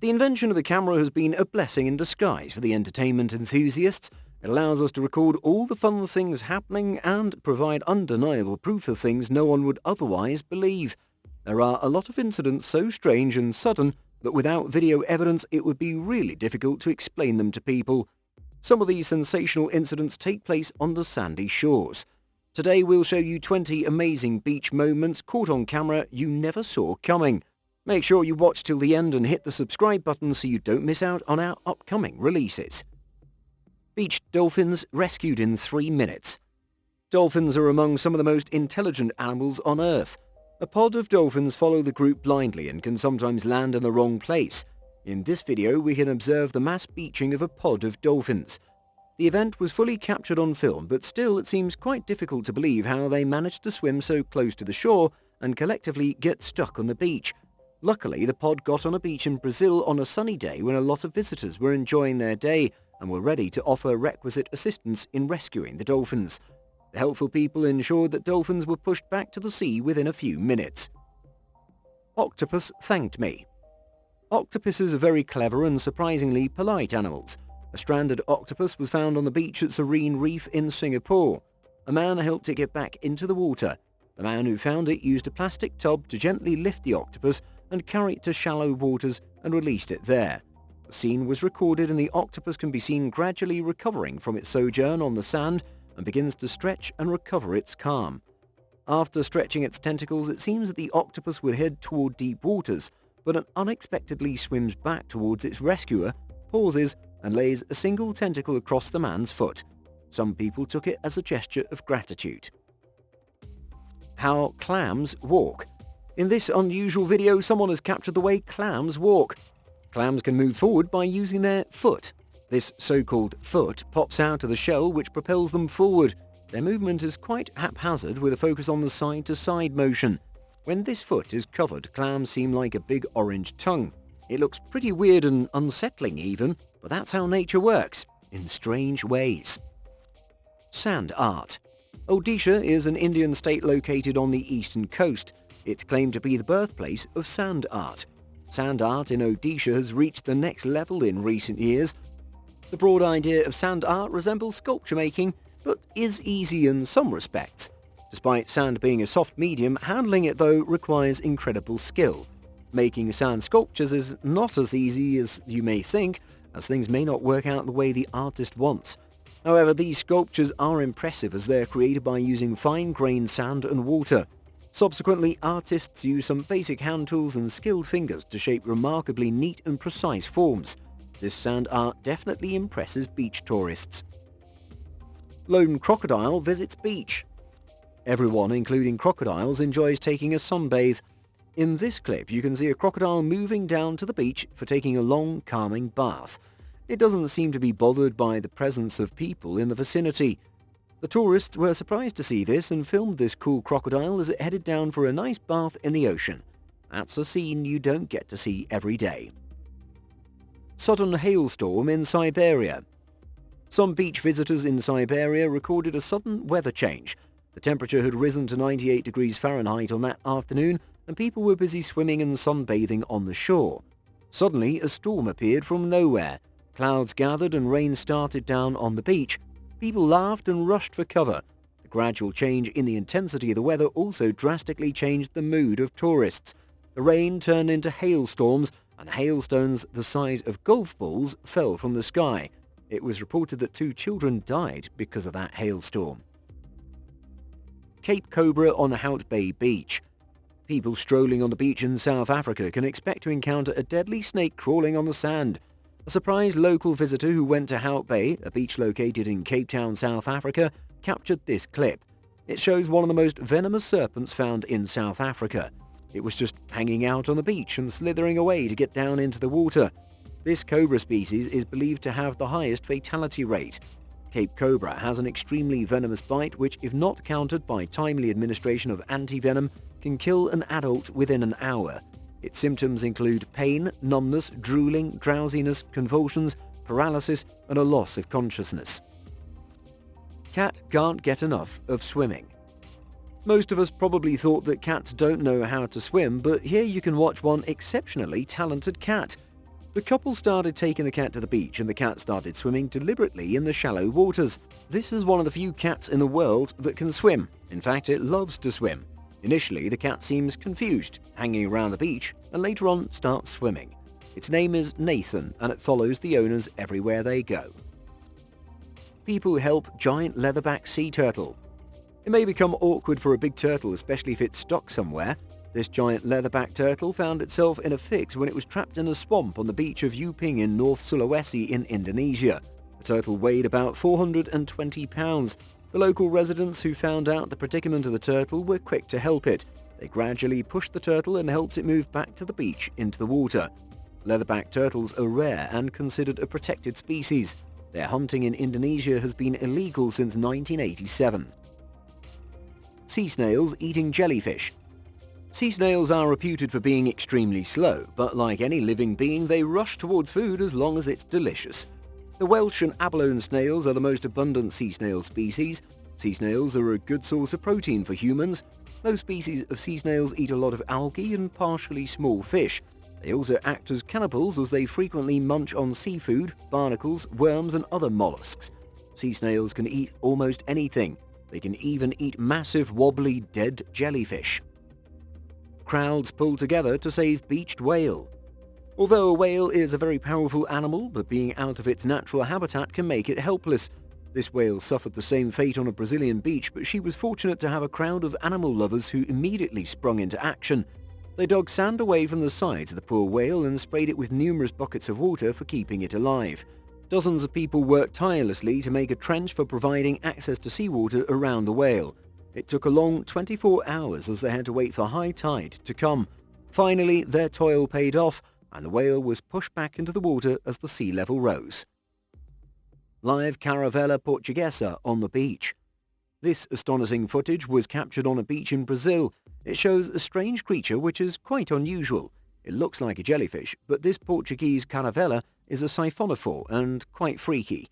The invention of the camera has been a blessing in disguise for the entertainment enthusiasts. It allows us to record all the fun things happening and provide undeniable proof of things no one would otherwise believe. There are a lot of incidents so strange and sudden that without video evidence it would be really difficult to explain them to people. Some of these sensational incidents take place on the sandy shores. Today we'll show you 20 amazing beach moments caught on camera you never saw coming. Make sure you watch till the end and hit the subscribe button so you don't miss out on our upcoming releases. Beach dolphins rescued in 3 minutes. Dolphins are among some of the most intelligent animals on Earth. A pod of dolphins follow the group blindly and can sometimes land in the wrong place. In this video we can observe the mass beaching of a pod of dolphins. The event was fully captured on film, but still it seems quite difficult to believe how they managed to swim so close to the shore and collectively get stuck on the beach. Luckily, the pod got on a beach in Brazil on a sunny day when a lot of visitors were enjoying their day and were ready to offer requisite assistance in rescuing the dolphins. The helpful people ensured that dolphins were pushed back to the sea within a few minutes. Octopus thanked me. Octopuses are very clever and surprisingly polite animals. A stranded octopus was found on the beach at Serene Reef in Singapore. A man helped it get back into the water. The man who found it used a plastic tub to gently lift the octopus and carry it to shallow waters and released it there. The scene was recorded and the octopus can be seen gradually recovering from its sojourn on the sand and begins to stretch and recover its calm. After stretching its tentacles, it seems that the octopus would head toward deep waters, but it unexpectedly swims back towards its rescuer, pauses, and lays a single tentacle across the man's foot. Some people took it as a gesture of gratitude. How clams walk. In this unusual video, someone has captured the way clams walk. Clams can move forward by using their foot. This so-called foot pops out of the shell which propels them forward. Their movement is quite haphazard with a focus on the side-to-side motion. When this foot is covered, clams seem like a big orange tongue. It looks pretty weird and unsettling even, but that's how nature works, in strange ways. Sand art. Odisha is an Indian state located on the eastern coast. It's claimed to be the birthplace of sand art. Sand art in Odisha has reached the next level in recent years. The broad idea of sand art resembles sculpture making, but is easy in some respects. Despite sand being a soft medium, handling it though requires incredible skill. Making sand sculptures is not as easy as you may think, as things may not work out the way the artist wants. However, these sculptures are impressive as they're created by using fine-grained sand and water. Subsequently, artists use some basic hand tools and skilled fingers to shape remarkably neat and precise forms. This sand art definitely impresses beach tourists. Lone crocodile visits beach. Everyone, including crocodiles, enjoys taking a sunbathe. In this clip, you can see a crocodile moving down to the beach for taking a long, calming bath. It doesn't seem to be bothered by the presence of people in the vicinity. The tourists were surprised to see this and filmed this cool crocodile as it headed down for a nice bath in the ocean. That's a scene you don't get to see every day. Sudden hailstorm in Siberia. Some beach visitors in Siberia recorded a sudden weather change. The temperature had risen to 98 degrees Fahrenheit on that afternoon, and people were busy swimming and sunbathing on the shore. Suddenly, a storm appeared from nowhere. Clouds gathered and rain started down on the beach. People laughed and rushed for cover. The gradual change in the intensity of the weather also drastically changed the mood of tourists. The rain turned into hailstorms, and hailstones the size of golf balls fell from the sky. It was reported that 2 children died because of that hailstorm. Cape Cobra on Hout Bay Beach. People strolling on the beach in South Africa can expect to encounter a deadly snake crawling on the sand. A surprised local visitor who went to Hout Bay, a beach located in Cape Town, South Africa, captured this clip. It shows one of the most venomous serpents found in South Africa. It was just hanging out on the beach and slithering away to get down into the water. This cobra species is believed to have the highest fatality rate. Cape Cobra has an extremely venomous bite which, if not countered by timely administration of antivenom, can kill an adult within an hour. Its symptoms include pain, numbness, drooling, drowsiness, convulsions, paralysis, and a loss of consciousness. Cat can't get enough of swimming. Most of us probably thought that cats don't know how to swim, but here you can watch one exceptionally talented cat. The couple started taking the cat to the beach and the cat started swimming deliberately in the shallow waters. This is one of the few cats in the world that can swim. In fact, it loves to swim. Initially, the cat seems confused, hanging around the beach, and later on starts swimming. Its name is Nathan, and it follows the owners everywhere they go. People help giant leatherback sea turtle. It may become awkward for a big turtle, especially if it's stuck somewhere. This giant leatherback turtle found itself in a fix when it was trapped in a swamp on the beach of Uping in North Sulawesi in Indonesia. The turtle weighed about 420 pounds. The local residents who found out the predicament of the turtle were quick to help it. They gradually pushed the turtle and helped it move back to the beach into the water. Leatherback turtles are rare and considered a protected species. Their hunting in Indonesia has been illegal since 1987. Sea snails eating jellyfish. Sea snails are reputed for being extremely slow, but like any living being, they rush towards food as long as it's delicious. The Welsh and abalone snails are the most abundant sea snail species. Sea snails are a good source of protein for humans. Most species of sea snails eat a lot of algae and partially small fish. They also act as cannibals as they frequently munch on seafood, barnacles, worms and other mollusks. Sea snails can eat almost anything. They can even eat massive wobbly dead jellyfish. Crowds pull together to save beached whale. Although a whale is a very powerful animal, but being out of its natural habitat can make it helpless. This whale suffered the same fate on a Brazilian beach, but she was fortunate to have a crowd of animal lovers who immediately sprung into action. They dug sand away from the sides of the poor whale and sprayed it with numerous buckets of water for keeping it alive. Dozens of people worked tirelessly to make a trench for providing access to seawater around the whale. It took a long 24 hours as they had to wait for high tide to come. Finally, their toil paid off, and the whale was pushed back into the water as the sea level rose. Live caravella portuguesa on the beach. This astonishing footage was captured on a beach in Brazil. It shows a strange creature which is quite unusual. It looks like a jellyfish, but this Portuguese caravella is a siphonophore and quite freaky.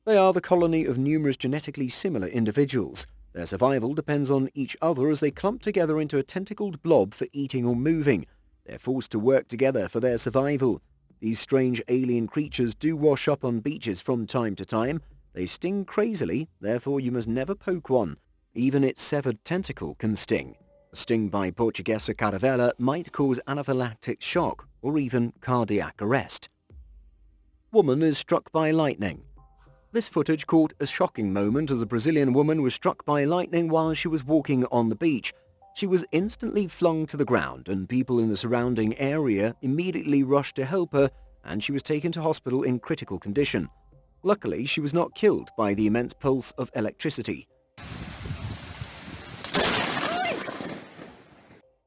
They are the colony of numerous genetically similar individuals. Their survival depends on each other as they clump together into a tentacled blob for eating or moving. They're forced to work together for their survival. These strange alien creatures do wash up on beaches from time to time. They sting crazily, therefore you must never poke one. Even its severed tentacle can sting. A sting by Portuguesa caravella might cause anaphylactic shock or even cardiac arrest. Woman is struck by lightning. This footage caught a shocking moment as a Brazilian woman was struck by lightning while she was walking on the beach. She was instantly flung to the ground and people in the surrounding area immediately rushed to help her and she was taken to hospital in critical condition. Luckily, she was not killed by the immense pulse of electricity.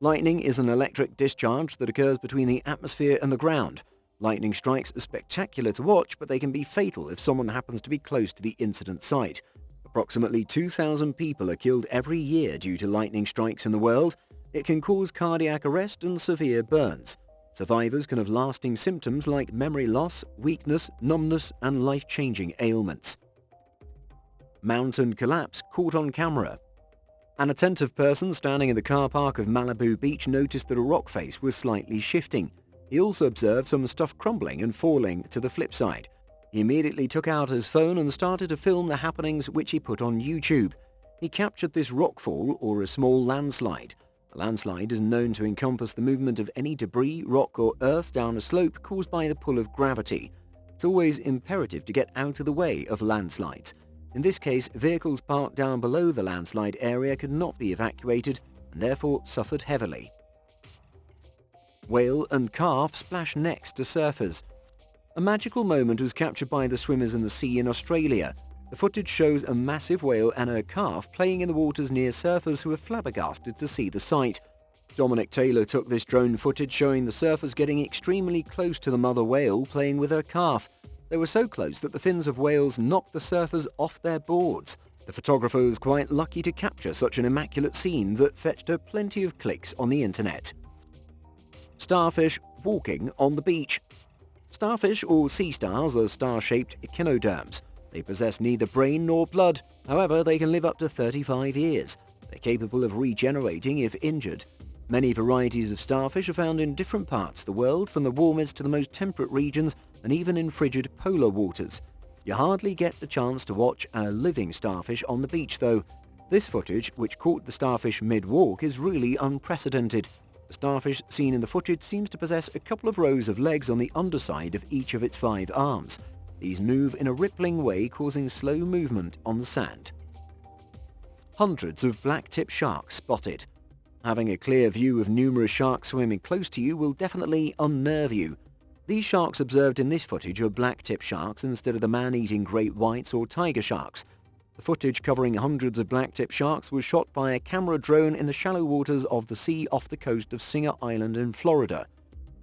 Lightning is an electric discharge that occurs between the atmosphere and the ground. Lightning strikes are spectacular to watch, but they can be fatal if someone happens to be close to the incident site. Approximately 2,000 people are killed every year due to lightning strikes in the world. It can cause cardiac arrest and severe burns. Survivors can have lasting symptoms like memory loss, weakness, numbness, and life-changing ailments. Mountain collapse caught on camera. An attentive person standing in the car park of Malibu Beach noticed that a rock face was slightly shifting. He also observed some stuff crumbling and falling to the flip side. He immediately took out his phone and started to film the happenings, which he put on YouTube. He captured this rockfall or a small landslide. A landslide is known to encompass the movement of any debris, rock or earth down a slope caused by the pull of gravity. It's always imperative to get out of the way of landslides. In this case, vehicles parked down below the landslide area could not be evacuated and therefore suffered heavily. Whale and calf splash next to surfers. A magical moment was captured by the swimmers in the sea in Australia. The footage shows a massive whale and her calf playing in the waters near surfers who are flabbergasted to see the sight. Dominic Taylor took this drone footage showing the surfers getting extremely close to the mother whale playing with her calf. They were so close that the fins of whales knocked the surfers off their boards. The photographer was quite lucky to capture such an immaculate scene that fetched her plenty of clicks on the internet. Starfish walking on the beach. Starfish or sea stars are star-shaped echinoderms. They possess neither brain nor blood. However, they can live up to 35 years. They're capable of regenerating if injured. Many varieties of starfish are found in different parts of the world, from the warmest to the most temperate regions and even in frigid polar waters. You hardly get the chance to watch a living starfish on the beach though. This footage, which caught the starfish mid-walk, is really unprecedented. The starfish seen in the footage seems to possess a couple of rows of legs on the underside of each of its 5 arms. These move in a rippling way, causing slow movement on the sand. Hundreds of blacktip sharks spotted. Having a clear view of numerous sharks swimming close to you will definitely unnerve you. These sharks observed in this footage are blacktip sharks instead of the man-eating great whites or tiger sharks. The footage covering hundreds of blacktip sharks was shot by a camera drone in the shallow waters of the sea off the coast of Singer Island in Florida.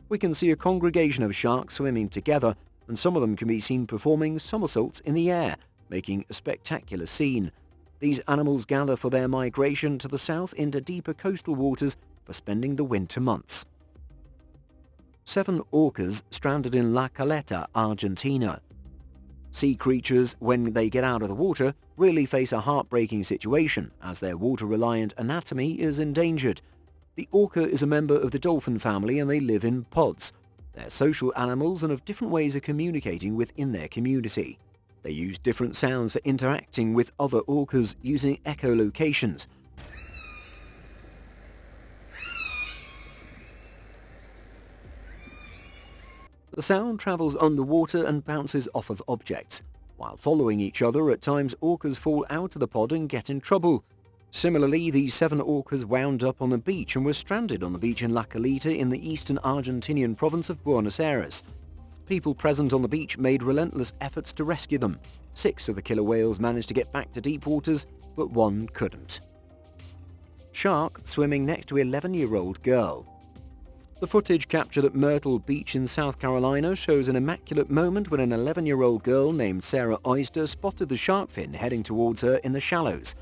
We can see a congregation of sharks swimming together, and some of them can be seen performing somersaults in the air, making a spectacular scene. These animals gather for their migration to the south into deeper coastal waters for spending the winter months. 7 orcas stranded in La Caleta, Argentina. Sea creatures, when they get out of the water, really face a heartbreaking situation as their water-reliant anatomy is endangered. The orca is a member of the dolphin family and they live in pods. They're social animals and have different ways of communicating within their community. They use different sounds for interacting with other orcas using echolocations. The sound travels underwater and bounces off of objects. While following each other, at times orcas fall out of the pod and get in trouble. Similarly, these 7 orcas wound up on the beach and were stranded on the beach in La Caleta in the eastern Argentinian province of Buenos Aires. People present on the beach made relentless efforts to rescue them. 6 of the killer whales managed to get back to deep waters, but 1 couldn't. Shark swimming next to 11-year-old girl. The footage captured at Myrtle Beach in South Carolina shows an immaculate moment when an 11-year-old girl named Sarah Oyster spotted the shark fin heading towards her in the shallows.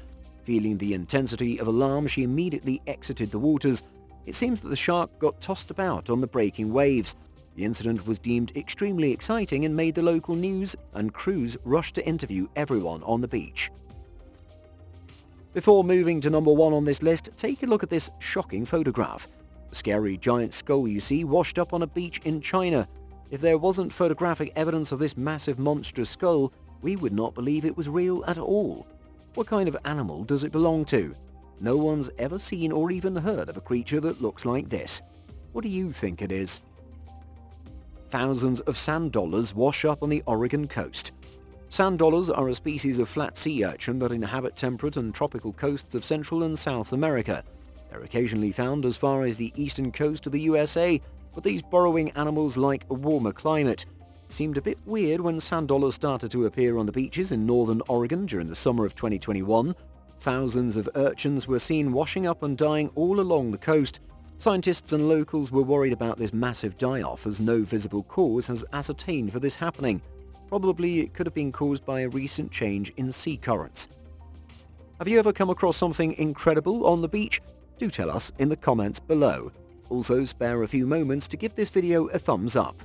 Feeling the intensity of alarm, she immediately exited the waters. It seems that the shark got tossed about on the breaking waves. The incident was deemed extremely exciting and made the local news, and crews rushed to interview everyone on the beach. Before moving to number 1 on this list, take a look at this shocking photograph. The scary giant skull you see washed up on a beach in China. If there wasn't photographic evidence of this massive monstrous skull, we would not believe it was real at all. What kind of animal does it belong to? No one's ever seen or even heard of a creature that looks like this. What do you think it is? Thousands of sand dollars wash up on the Oregon coast. Sand dollars are a species of flat sea urchin that inhabit temperate and tropical coasts of Central and South America. They're occasionally found as far as the eastern coast of the USA, but these burrowing animals like a warmer climate. It seemed a bit weird when sand dollars started to appear on the beaches in northern Oregon during the summer of 2021. Thousands of urchins were seen washing up and dying all along the coast. Scientists and locals were worried about this massive die-off as no visible cause has ascertained for this happening. Probably it could have been caused by a recent change in sea currents. Have you ever come across something incredible on the beach? Do tell us in the comments below. Also spare a few moments to give this video a thumbs up.